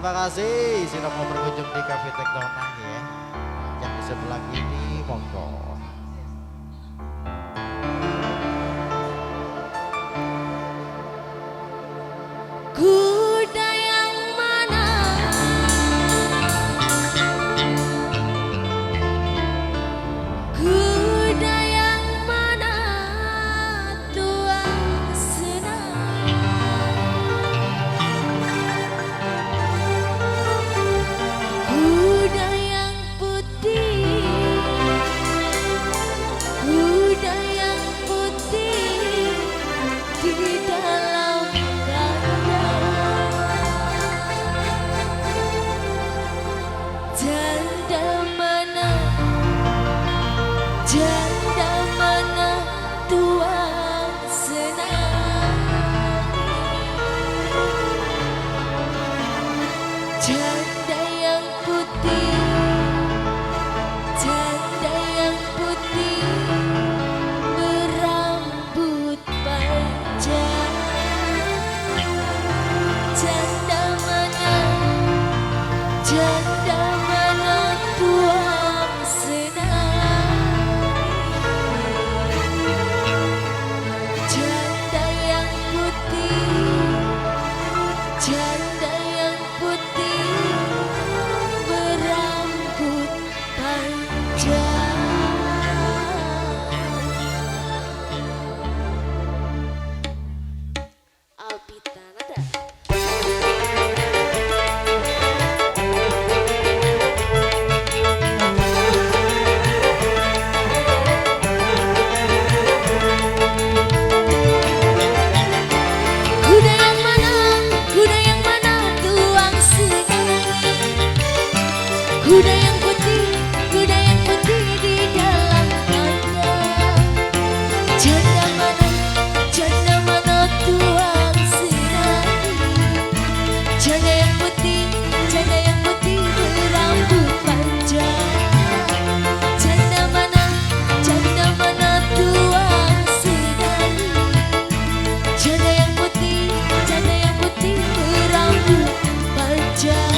terima kasih sudah mau berkunjung di Cafe Teknona ya. Yang di sebelah kiri monggo. Kuda yang mana, kuda yang mana tuang senang, kuda yang putih, kuda yang putih di dalam janda mana tuang senang, janda yang putih, janda yang putih berambut panjang, janda mana, janda mana tuang senang, janda yang putih, janda yang putih berambut panjang. Alpita nada. Kuda yang mana, kuda yang mana tuang senang, kuda yang putih, kuda yang putih di dalam kandang, janda mana tuang senang, janda yang putih, janda yang putih berambut panjang, janda mana tuang senang, janda yang putih, janda yang putih berambut panjang.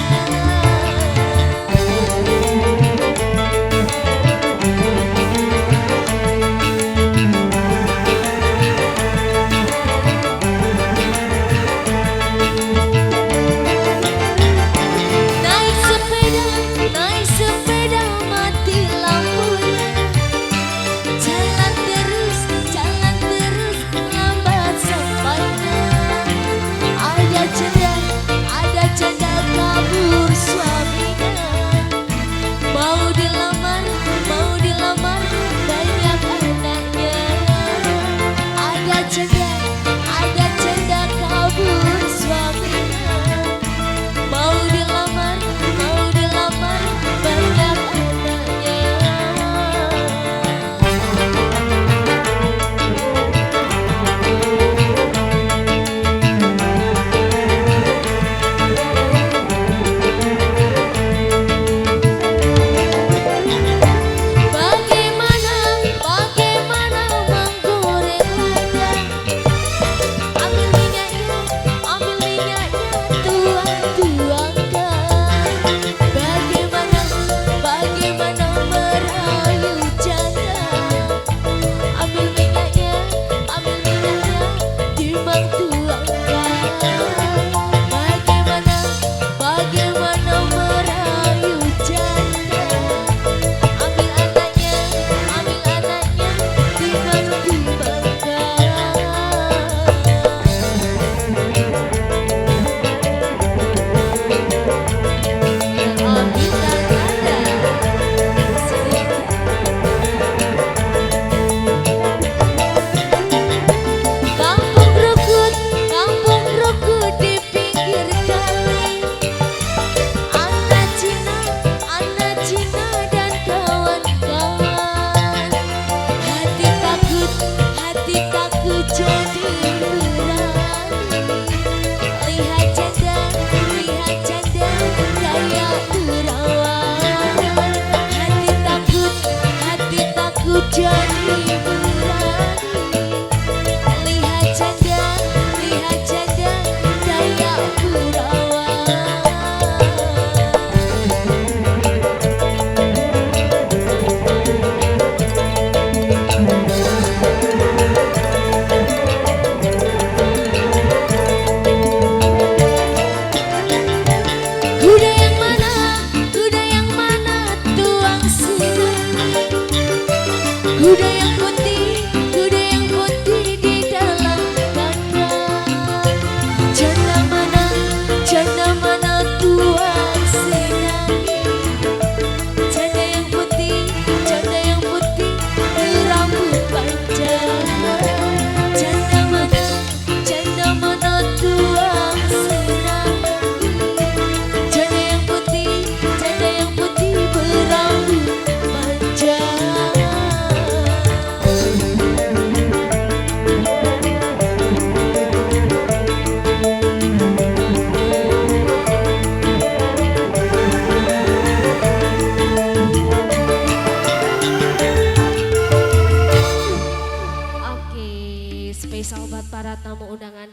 spesial buat para tamu undangan di